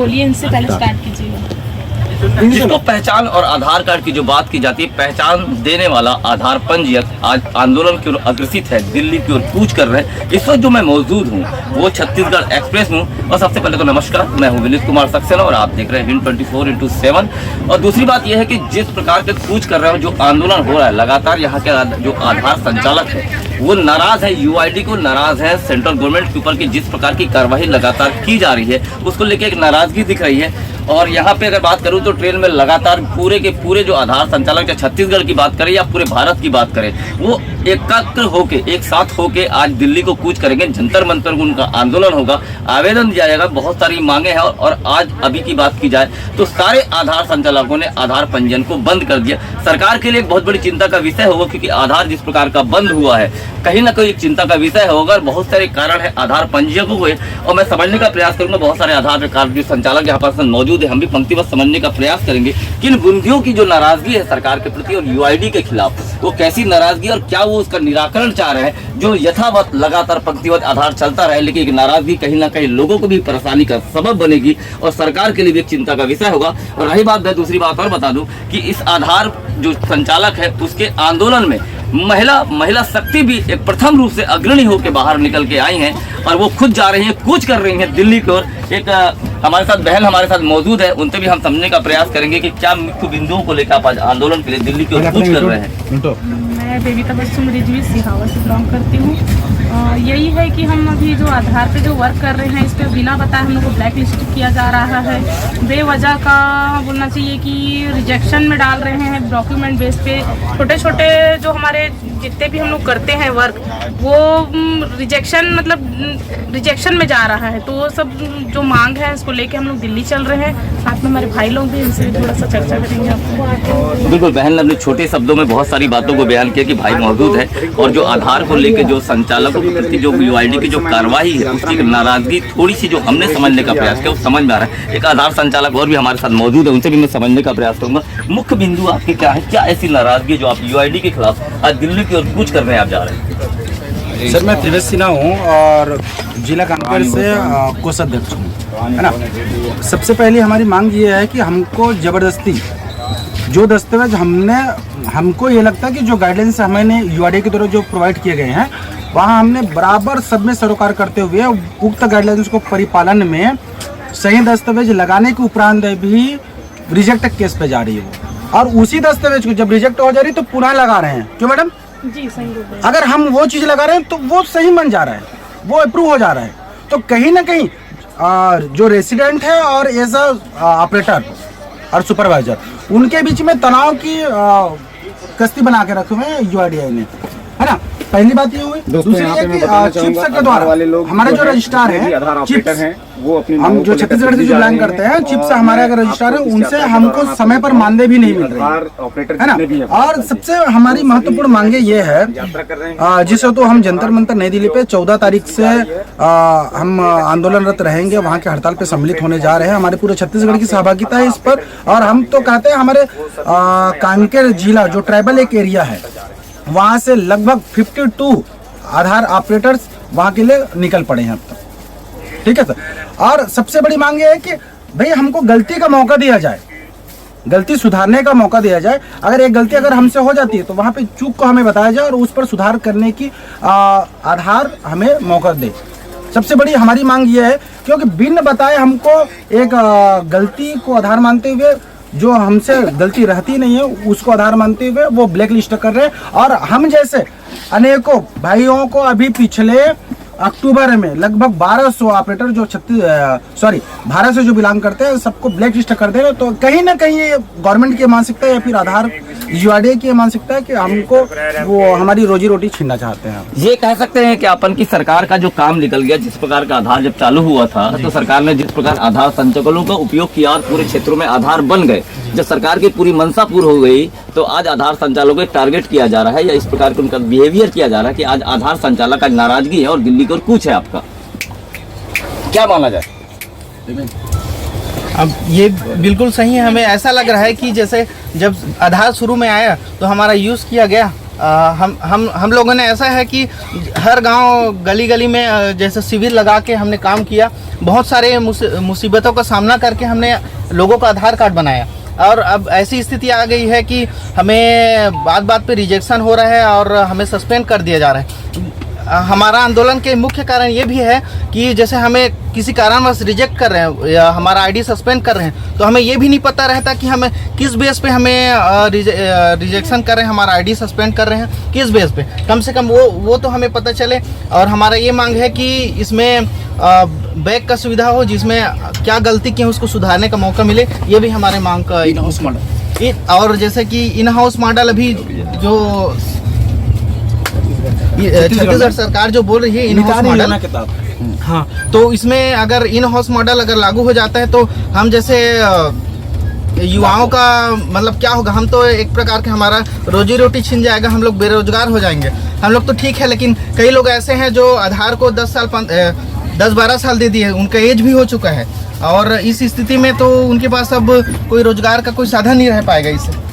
बोलिए, इनसे पहले स्टार्ट कीजिएगा। जिसको पहचान और आधार कार्ड की जो बात की जाती है, पहचान देने वाला आधार पंजीयक आज आंदोलन की ओर अग्रसित है, दिल्ली की ओर कूच कर रहे हैं। इस वक्त जो मैं मौजूद हूँ वो छत्तीसगढ़ एक्सप्रेस हूँ। और सबसे पहले तो नमस्कार, मैं हूँ विनीत कुमार सक्सेना और आप देख रहे हैं हिंद 24/7। और दूसरी बात यह है कि जिस प्रकार के कूच कर रहे हैं, जो आंदोलन हो रहा है लगातार, यहाँ के जो आधार संचालक है वो नाराज है, यूआईडी को नाराज है सेंट्रल गवर्नमेंट के ऊपर की जिस प्रकार की कार्रवाई लगातार की जा रही है उसको लेकर एक नाराजगी दिख रही है। और यहाँ पे अगर बात करूँ तो ट्रेन में लगातार पूरे के पूरे जो आधार संचालक, चाहे छत्तीसगढ़ की बात करें या पूरे भारत की बात करें, वो एकाग्र होके एक साथ होके आज दिल्ली को कूच करेंगे। जंतर मंतर को उनका आंदोलन होगा, आवेदन दिया जाएगा, बहुत सारी मांगे हैं। और आज अभी की बात की जाए तो सारे आधार संचालकों ने आधार पंजीयन को बंद कर दिया। सरकार के लिए एक बहुत बड़ी चिंता का विषय होगा, क्योंकि आधार जिस प्रकार का बंद हुआ है कहीं ना कहीं एक चिंता का विषय होगा। और बहुत सारे कारण है आधार पंजीयकों को, और मैं समझने का प्रयास करूंगा। बहुत सारे आधार कार्ड जो संचालक यहाँ पर मौजूद है, हम भी पंक्तिबद्ध समझने का प्रयास करेंगे कि इन बूंदियों की जो नाराजगी है सरकार के प्रति और यूआईडी के खिलाफ, वो कैसी नाराजगी और क्या वो उसका निराकरण चाह रहे हैं। जो यथावत लगातार पंक्तिबद्ध आधार चलता रहे, लेकिन एक नाराजगी कहीं ना कहीं लोगों को भी परेशानी का सबब बनेगी और सरकार के लिए भी एक चिंता का विषय होगा। और रही बात, मैं दूसरी बात और बता दूं कि इस आधार जो संचालक है उसके आंदोलन में महिला शक्ति भी एक प्रथम रूप से अग्रणी होकर बाहर निकल के आई हैं और वो खुद जा रही हैं, कूच कर रही हैं दिल्ली की ओर। एक हमारे साथ बहन हमारे साथ मौजूद है, उनसे भी हम समझने का प्रयास करेंगे कि क्या मुख्य बिंदुओं को लेकर आप आज आंदोलन के लिए दिल्ली की ओर कूच कर रहे हैं। मैं बेबिता बच्चन रिजवी सिहावा से बिलोंग करती हूँ। यही है कि हम अभी जो आधार पे जो वर्क कर रहे हैं, इस पर बिना बताए हम लोग को ब्लैक लिस्ट किया जा रहा है। बेवजह का बोलना चाहिए कि रिजेक्शन में डाल रहे हैं डॉक्यूमेंट बेस पे। छोटे छोटे जो हमारे जितने भी हम लोग करते हैं वर्क, वो रिजेक्शन में जा रहा है। तो वो सब जो मांग है उसको लेके हम लोग दिल्ली चल रहे हैं। साथ में हमारे भाई लोग भी, इनसे भी थोड़ा सा चर्चा करेंगे आपको। बिल्कुल, बहन ने अपने छोटे शब्दों में बहुत सारी बातों को बयान किया कि भाई मौजूद है और जो आधार को लेकर जो संचालकों के प्रति जो यूआईडी की जो कार्रवाई है उसकी नाराजगी थोड़ी सी जो हमने समझने का प्रयास किया वो समझ में आ रहा है। एक आधार संचालक और भी हमारे साथ मौजूद है, उनसे भी मैं समझने का प्रयास करूंगा। मुख्य बिंदु आपके क्या है, क्या ऐसी नाराजगी जो आप यूआईडी के खिलाफ आज दिल्ली की ओर कूच करने आप जा रहे हैं? सर, मैं त्रिवेश सिन्हा हूँ और जिला कांकेर से कोषाध्यक्ष हूँ, है ना। सबसे पहले हमारी मांग ये है कि हमको ज़बरदस्ती जो दस्तावेज हमको ये लगता है कि जो गाइडलाइंस हमें यूआईडी की तरफ जो प्रोवाइड किए गए हैं, वहाँ हमने बराबर सब में सरोकार करते हुए उक्त गाइडलाइंस को परिपालन में सही दस्तावेज लगाने के उपरांत भी रिजेक्ट केस पे जा रही है। और उसी दस्तावेज को जब रिजेक्ट हो जा रही है तो पुनः लगा रहे हैं। क्यों मैडम? जी सही। अगर हम वो चीज़ लगा रहे हैं तो वो सही बन जा रहा है, वो अप्रूव हो जा रहा है। तो कहीं ना कहीं जो रेसिडेंट है और एज ऑपरेटर और सुपरवाइजर, उनके बीच में तनाव की कश्ती बना के रखे हुए हैं यूआईडीआई ने, है ना। पहली बात ये हुई। दूसरी है कि चिप्स के द्वारा हमारे जो रजिस्ट्रार हैं, चिप्स वो हम जो छत्तीसगढ़ से जो बिलोंग करते हैं, चिप्स हमारे अगर रजिस्ट्रार है, उनसे हमको समय पर मानदेय भी नहीं मिल रही है ना। और सबसे हमारी महत्वपूर्ण मांगे ये है, जिसे तो हम जंतर मंतर नई दिल्ली पे 14 तारीख से हम आंदोलनरत रहेंगे, वहाँ के हड़ताल पे सम्मिलित होने जा रहे हैं। हमारे पूरे छत्तीसगढ़ की सहभागिता है इस पर। और हम तो कहते हैं हमारे कांकेर जिला जो ट्राइबल एक एरिया है, वहाँ से लगभग 52 आधार ऑपरेटर्स वहाँ के लिए निकल पड़े हैं अब तक। ठीक है सर। और सबसे बड़ी मांग ये है कि भाई हमको गलती का मौका दिया जाए, गलती सुधारने का मौका दिया जाए। अगर एक गलती अगर हमसे हो जाती है तो वहाँ पे चूक को हमें बताया जाए और उस पर सुधार करने की आधार हमें मौका दे। सबसे बड़ी हमारी मांग ये है, क्योंकि बिन बताए हमको एक गलती को आधार मानते हुए, जो हमसे गलती रहती नहीं है उसको आधार मानते हुए वो ब्लैक लिस्ट कर रहे हैं। और हम जैसे अनेकों भाइयों को अभी पिछले अक्टूबर में लगभग 1200 ऑपरेटर जो भारत से जो बिलोंग करते हैं सबको ब्लैक लिस्ट कर दे रहे। तो कहीं ना कहीं ये गवर्नमेंट की मानसिकता है या फिर आधार यूआईडी की मानसिकता है कि हमको वो हमारी रोजी रोटी छीनना चाहते हैं। ये कह सकते हैं कि अपन की सरकार का जो काम निकल गया, जिस प्रकार का आधार जब चालू हुआ था तो सरकार ने जिस प्रकार आधार संचालकों का उपयोग किया और पूरे क्षेत्रों में आधार बन गए, जब सरकार की पूरी मंशा पूरी हो गई तो आज आधार संचालकों को टारगेट किया जा रहा है या इस प्रकार का उनका बिहेवियर किया जा रहा है कि आज आधार संचालक का नाराजगी है और दिल्ली को कुछ है। आपका क्या माना जाए? अब ये बिल्कुल सही है। हमें ऐसा लग रहा है कि जैसे जब आधार शुरू में आया तो हमारा यूज़ किया गया हम लोगों ने ऐसा है कि हर गांव गली गली में जैसे शिविर लगा के हमने काम किया, बहुत सारे मुसीबतों का सामना करके हमने लोगों का आधार कार्ड बनाया। और अब ऐसी स्थिति आ गई है कि हमें बात बात पे रिजेक्शन हो रहा है और हमें सस्पेंड कर दिया जा रहा है। हमारा आंदोलन के मुख्य कारण ये भी है कि जैसे हमें किसी कारणवश रिजेक्ट कर रहे हैं या हमारा आईडी सस्पेंड कर रहे हैं, तो हमें ये भी नहीं पता रहता कि हमें किस बेस पे हमें रिजेक्शन कर रहे हैं, हमारा आईडी सस्पेंड कर रहे हैं किस बेस पे। कम से कम वो तो हमें पता चले। और हमारा ये मांग है कि इसमें बैक का सुविधा हो, जिसमें क्या गलती की है उसको सुधारने का मौका मिले। ये भी हमारे मांग का इन हाउस मॉडल। और जैसे कि इन हाउस मॉडल अभी जो छत्तीसगढ़ सरकार जो बोल रही है इन हाउस मॉडल, हाँ, तो इसमें अगर इन हाउस मॉडल अगर लागू हो जाता है तो हम जैसे युवाओं का मतलब क्या होगा, हम तो एक प्रकार के हमारा रोजी रोटी छिन जाएगा, हम लोग बेरोजगार हो जाएंगे। हम लोग तो ठीक है, लेकिन कई लोग ऐसे हैं जो आधार को 10-12 साल दे दिए, उनका एज भी हो चुका है और इस स्थिति में तो उनके पास अब कोई रोजगार का कोई साधन नहीं रह पाएगा इससे।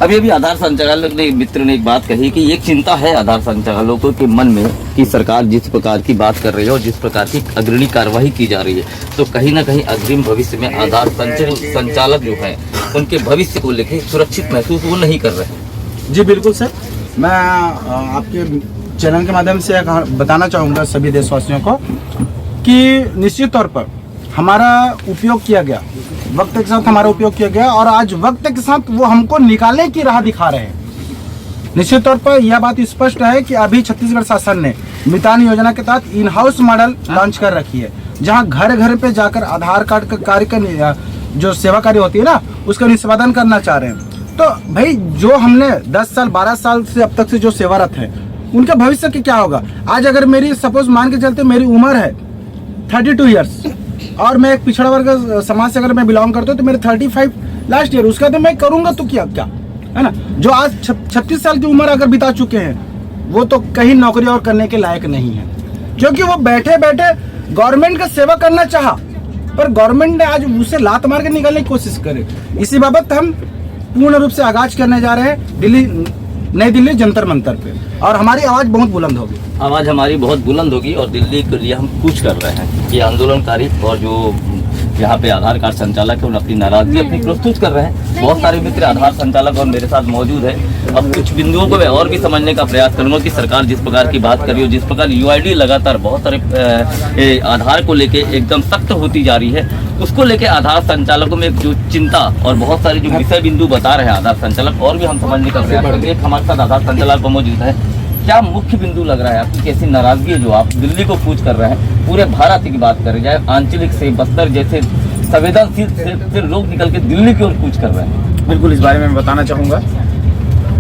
अभी आधार संचालक ने मित्र ने एक बात कही कि एक चिंता है आधार संचालकों के मन में कि सरकार जिस प्रकार की बात कर रही है और जिस प्रकार की अग्रणी कार्रवाई की जा रही है, तो कहीं ना कहीं अग्रिम भविष्य में आधार संचालक जो हैं उनके भविष्य को लेकर सुरक्षित महसूस वो नहीं कर रहे। जी बिल्कुल सर, मैं आपके चैनल के माध्यम से बताना चाहूँगा सभी देशवासियों को कि निश्चित तौर पर हमारा उपयोग किया गया, वक्त के साथ हमारा उपयोग किया गया और आज वक्त के साथ वो हमको निकालने की राह दिखा रहे हैं। निश्चित तौर पर यह बात स्पष्ट है कि अभी छत्तीसगढ़ शासन ने मितान योजना के तहत इन हाउस मॉडल लॉन्च कर रखी है, जहां घर घर पे जाकर आधार कार्ड का कार्य का जो सेवा कार्य होती है ना, उसका निष्पादन करना चाह रहे हैं। तो भाई जो हमने 10 साल 12 साल से अब तक से जो सेवारत है, उनका भविष्य क्या होगा। आज अगर मेरी सपोज मान के चलते मेरी उम्र है 32 ईयर्स और मैं एक पिछड़ा वर्ग समाज से अगर मैं बिलोंग करता हूँ तो मेरे 35 लास्ट ईयर, उसका तो मैं करूंगा तो क्या है ना। जो आज 36 साल की उम्र अगर बिता चुके हैं वो तो कहीं नौकरी और करने के लायक नहीं है, क्योंकि वो बैठे बैठे गवर्नमेंट का सेवा करना चाहा, पर गवर्नमेंट ने आज उसे लात मार के निकालने की कोशिश करे। इसी बाबत हम पूर्ण रूप से आगाज करने जा रहे हैं नई दिल्ली जंतर मंतर पे, और हमारी आवाज बहुत बुलंद होगी। आवाज़ हमारी बहुत बुलंद होगी और दिल्ली के लिए हम कूच कर रहे हैं। ये आंदोलनकारी और जो यहाँ पे आधार कार्ड संचालक है, उन अपनी नाराजगी अपनी प्रस्तुत कर रहे हैं। बहुत सारे मित्र आधार संचालक और मेरे साथ मौजूद है। अब कुछ बिंदुओं को मैं और भी समझने का प्रयास करूंगा कि सरकार जिस प्रकार की बात कर रही है, जिस प्रकार यूआईडी लगातार बहुत सारे आधार को लेके एकदम सख्त होती जा रही है, उसको लेके आधार संचालकों में जो चिंता और बहुत सारे जो विषय बिंदु बता रहे हैं आधार संचालक, और भी हम समझने का प्रयास करेंगे। एक हमारे साथ आधार संचालक मौजूद है। क्या मुख्य बिंदु लग रहा है आपकी, कैसी नाराजगी है जो आप दिल्ली को कूच कर रहे हैं? पूरे भारत की बात करें, चाहे आंचलिक से बस्तर जैसे संवेदनशील से लोग निकल के दिल्ली की ओर कूच कर रहे हैं। बिल्कुल, इस बारे में मैं बताना चाहूँगा।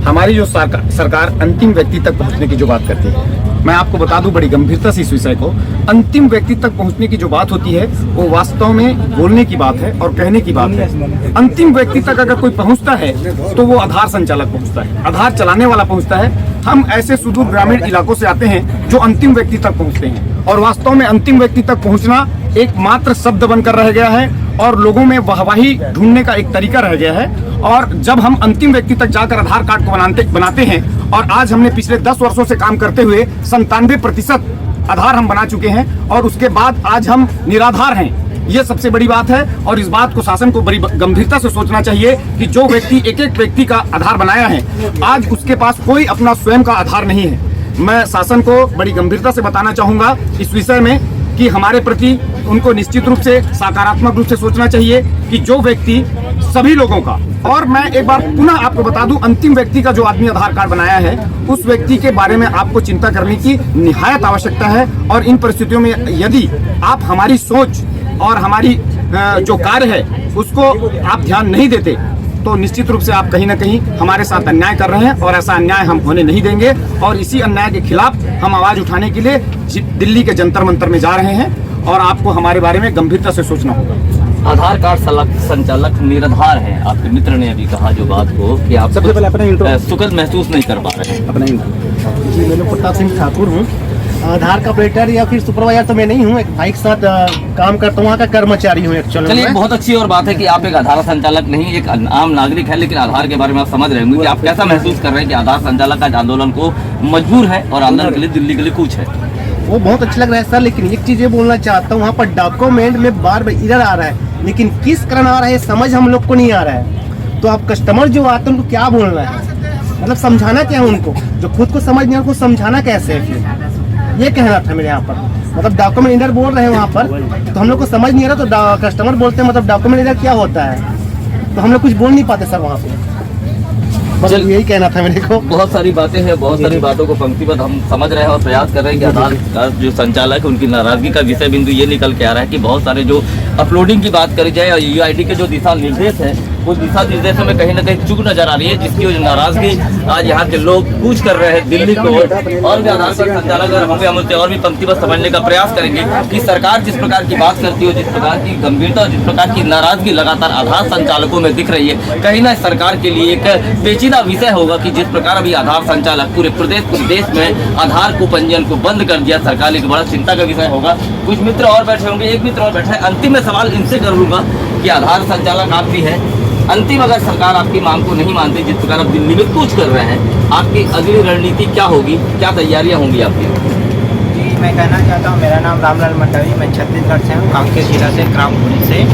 हमारी जो सरकार अंतिम व्यक्ति तक पहुँचने की जो बात करती है, मैं आपको बता दूं बड़ी गंभीरता से इस विषय को, अंतिम व्यक्ति तक पहुंचने की जो बात होती है वो वास्तव में बोलने की बात है और कहने की बात है। अंतिम व्यक्ति तक अगर कोई पहुंचता है तो वो आधार संचालक पहुंचता है, आधार चलाने वाला पहुंचता है। हम ऐसे सुदूर ग्रामीण इलाकों से आते हैं जो अंतिम व्यक्ति तक पहुंचते हैं, और वास्तव में अंतिम व्यक्ति तक पहुंचना एक मात्र शब्द बनकर रह गया है और लोगों में वाहवाही ढूंढने का एक तरीका रह गया है। और जब हम अंतिम व्यक्ति तक जाकर आधार कार्ड को बनाते हैं, और आज हमने पिछले 10 वर्षों से काम करते हुए 97% आधार हम बना चुके हैं, और उसके बाद आज हम निराधार हैं, ये सबसे बड़ी बात है। और इस बात को शासन को बड़ी गंभीरता से सोचना चाहिए कि जो व्यक्ति एक व्यक्ति का आधार बनाया है, आज उसके पास कोई अपना स्वयं का आधार नहीं है। मैं शासन को बड़ी गंभीरता से बताना चाहूँगा इस विषय में कि हमारे प्रति उनको निश्चित रूप से सकारात्मक रूप से सोचना चाहिए कि जो व्यक्ति सभी लोगों का, और मैं एक बार पुनः आपको बता दूं, अंतिम व्यक्ति का जो आदमी आधार कार्ड बनाया है, उस व्यक्ति के बारे में आपको चिंता करने की निहायत आवश्यकता है। और इन परिस्थितियों में यदि आप हमारी सोच और हमारी जो कार्य है उसको आप ध्यान नहीं देते, तो निश्चित रूप से आप कहीं ना कहीं हमारे साथ अन्याय कर रहे हैं, और ऐसा अन्याय हम होने नहीं देंगे। और इसी अन्याय के खिलाफ हम आवाज उठाने के लिए दिल्ली के जंतर मंतर में जा रहे हैं, और आपको हमारे बारे में गंभीरता से सोचना होगा। आधार कार्ड संचालक निराधार हैं, आपके मित्र ने अभी कहा जो बात को कि आप सबसे पहले अपना सुखद महसूस नहीं कर पा रहे हैं। अपना जी, मैं प्रताप सिंह ठाकुर हूँ। आधार का ऑपरेटर या फिर सुपरवाइजर तो मैं नहीं हूँ, एक भाई के साथ काम करता हूँ, वहाँ का कर्मचारी हूँ एक्चुअली। चलिए, बहुत अच्छी और बात है कि आप एक आधार संचालक नहीं, एक आम नागरिक है, लेकिन आधार के बारे में आप समझ रहे होंगे कि आप कैसा महसूस कर रहे हैं कि आधार संचालक आज आंदोलन को मजबूर है और आंदोलन के लिए दिल्ली के लिए कूच है। वो बहुत अच्छा लग रहा है सर, लेकिन एक चीज़ ये बोलना चाहता हूँ, वहाँ पर डॉक्यूमेंट में बार बार इधर आ रहा है, लेकिन किस कारण आ रहा है समझ हम लोग को नहीं आ रहा है। तो आप कस्टमर जो आते हैं उनको क्या बोलना है, मतलब समझाना क्या है उनको, जो खुद को समझ नहीं उनको समझाना कैसे है, फिर ये कहना था मेरे यहाँ पर। मतलब डॉक्यूमेंट इधर बोल रहे हैं वहाँ पर, तो हम लोग को समझ नहीं आ रहा, तो कस्टमर बोलते हैं मतलब डॉक्यूमेंट इधर क्या होता है, तो हम लोग कुछ बोल नहीं पाते सर वहाँ पे। मतलब यही कहना था मेरे को। बहुत सारी बातें हैं, बहुत सारी बातों को पंक्तिबद्ध हम समझ रहे हैं और प्रयास कर रहे हैं कि आधार का जो संचालक है उनकी नाराजगी का विषय बिंदु ये निकल के आ रहा है कि बहुत सारे जो अपलोडिंग की बात करी जाए और UID के जो दिशा निर्देश है वो दिशा निर्देशों में कहीं ना कहीं चूक नजर आ रही है, जिसकी वजह नाराजगी आज यहाँ के लोग कूच कर रहे हैं दिल्ली को। और भी आधार कार्ड संचालक अगर होंगे हम उससे और भी पंक्तिबद्ध समझने का प्रयास करेंगे कि सरकार जिस प्रकार की बात करती है, जिस प्रकार की गंभीरता और जिस प्रकार की नाराजगी लगातार आधार संचालकों में दिख रही है, कहीं ना सरकार के लिए एक पेचीदा विषय होगा कि जिस प्रकार अभी आधार संचालक पूरे देश में आधार को पंजीयन को बंद कर दिया, सरकार एक बड़ा चिंता का विषय होगा। कुछ मित्र और बैठे होंगे, एक मित्र और बैठा है। अंतिम में सवाल इनसे कर लूंगा कि आधार संचालक आप भी है, अंतिम अगर सरकार आपकी मांग को नहीं मानती, जिस प्रकार आप दिल्ली में कूच कर रहे हैं, आपकी अगली रणनीति क्या होगी, क्या तैयारियां होंगी आपकी? जी, मैं कहना चाहता हूँ, मेरा नाम रामलाल मंडावी, मैं छत्तीसगढ़ से हूँ, कांकेर जिला से, ग्रामपुरी से।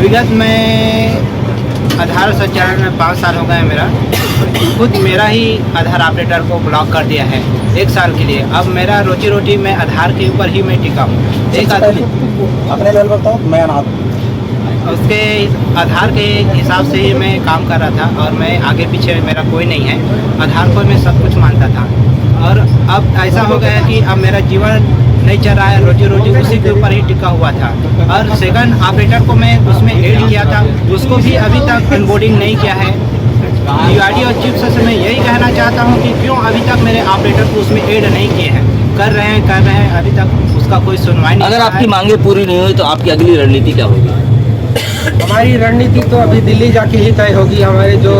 विगत में आधार संचालन में 5 साल हो गए मेरा, खुद मेरा ही आधार ऑपरेटर को ब्लॉक कर दिया है 1 साल के लिए। अब मेरा रोजी रोटी मैं आधार के ऊपर ही मैं टिका हूँ। एक आदमी अपने लेवल बताओ, मैं उसके आधार के हिसाब से ही मैं काम कर रहा था और मैं आगे पीछे मेरा कोई नहीं है, आधार पर मैं सब कुछ मानता था। और अब ऐसा हो गया कि अब मेरा जीवन नहीं चल रहा है, रोजी रोटी उसी के ऊपर ही टिका हुआ था। और सेकंड ऑपरेटर को मैं उसमें ऐड किया था, उसको भी अभी तक अनबोर्डिंग नहीं किया है। UID और चिप्स से मैं यही कहना चाहता हूँ कि क्यों अभी तक मेरे ऑपरेटर को उसमें ऐड नहीं किए हैं। कर रहे हैं, अभी तक उसका कोई सुनवाई नहीं। अगर आपकी मांगे पूरी नहीं हुई तो आपकी अगली रणनीति क्या होगी? हमारी रणनीति तो अभी दिल्ली जाके ही तय होगी। हमारे जो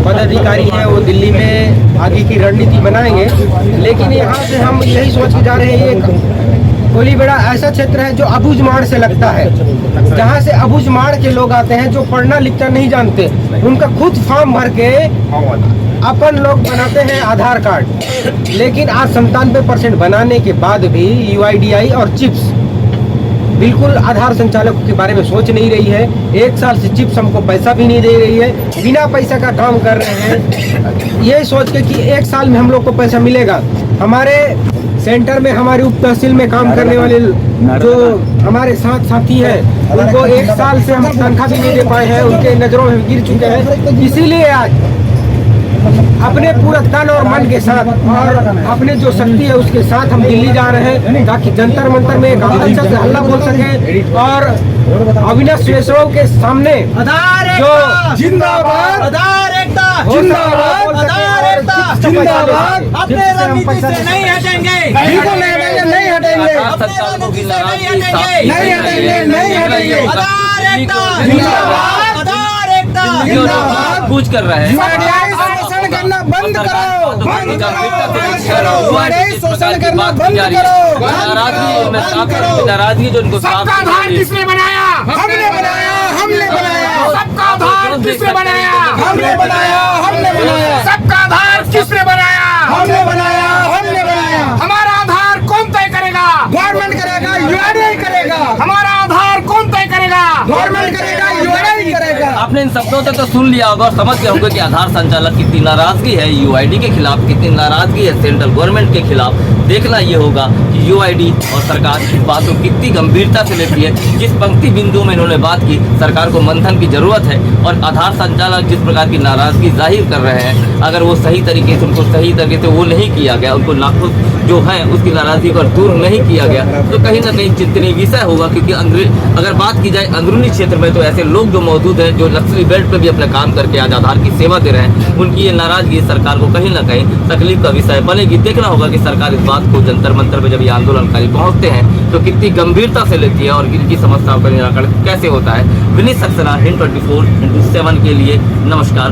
पदाधिकारी हैं वो दिल्ली में आगे की रणनीति बनाएंगे, लेकिन यहाँ से हम यही सोच के जा रहे हैं, ये कोलीबेड़ा ऐसा क्षेत्र है जो अबूझमाड़ से लगता है, जहाँ से अबूझमाड़ के लोग आते हैं जो पढ़ना लिखना नहीं जानते, उनका खुद फॉर्म भर के अपन लोग बनाते हैं आधार कार्ड। लेकिन आज 97% बनाने के बाद भी UID और चिप्स बिल्कुल आधार संचालकों के बारे में सोच नहीं रही है। 1 साल से चिप्स हमको पैसा भी नहीं दे रही है, बिना पैसा का काम कर रहे हैं, ये सोच के कि 1 साल में हम लोग को पैसा मिलेगा। हमारे सेंटर में हमारे उप तहसील में काम करने वाले जो हमारे साथ साथी हैं, उनको 1 साल से हम तनख्वाह भी नहीं दे पाए हैं, उनके नज़रों में गिर चुके हैं। इसीलिए आज अपने पूरा तन और मन के साथ और अपने जो शक्ति है उसके साथ हम दिल्ली जा रहे हैं, ताकि जंतर मंतर में एक अच्छा से हल्ला बोल सके और अविनाश श्रीवास्तव के सामने जो जिंदाबाद आधार एकता जिंदाबाद आधार एकता जिंदाबाद अपने रणनीति से नहीं हटेंगे, बिल्कुल नहीं हटेंगे आधार एकता जिंदाबाद आधार एकता जिंदाबाद कूच कर रहे हैं। शोषण करना बंद करो, शोषण करना बंद करो, नाराजगी जो इनको सबका आधार किसने बनाया? हमने बनाया, हमने बनाया। सबका आधार किसने बनाया? हमने बनाया, हमने बनाया। सबका आधार किसने बनाया? हमने बनाया, हमने बनाया। हमारा आधार कौन तय करेगा? गवर्नमेंट करेगा, UID करेगा। हमारा आधार कौन तय करेगा? गवर्नमेंट करेगा, UID करेगा। आपने इन शब्दों तक तो सुन लिया होगा और समझ गए होंगे कि आधार संचालक कितनी नाराजगी है UID के खिलाफ, कितनी नाराजगी है सेंट्रल गवर्नमेंट के खिलाफ। देखना ये होगा कि UID और सरकार इस बात को कितनी गंभीरता से लेती है। जिस पंक्ति बिंदु में इन्होंने बात की, सरकार को मंथन की जरूरत है और आधार संचालक जिस प्रकार की नाराजगी जाहिर कर रहे हैं, अगर वो सही तरीके से उनको सही तरीके से वो नहीं किया गया, उनको लाखों जो है उसकी नाराजगी को दूर नहीं किया गया, तो कहीं ना कहीं चिंतनीय विषय होगा। क्योंकि अगर बात की जाए अंदरूनी क्षेत्र में, तो ऐसे लोग जो मौजूद हैं जो नक्सली बेल्ट पे भी अपना काम करके आज आधार की सेवा दे रहे हैं, उनकी ये नाराजगी सरकार को कहीं ना कहीं तकलीफ का विषय बनेगी। देखना होगा कि सरकार इस बात को जंतर मंतर पे जब ये आंदोलनकारी पहुंचते हैं तो कितनी गंभीरता से लेती है और इनकी समस्याओं का निराकरण कैसे होता है। विनीत सक्सेना, Hind 24/7 के लिए नमस्कार।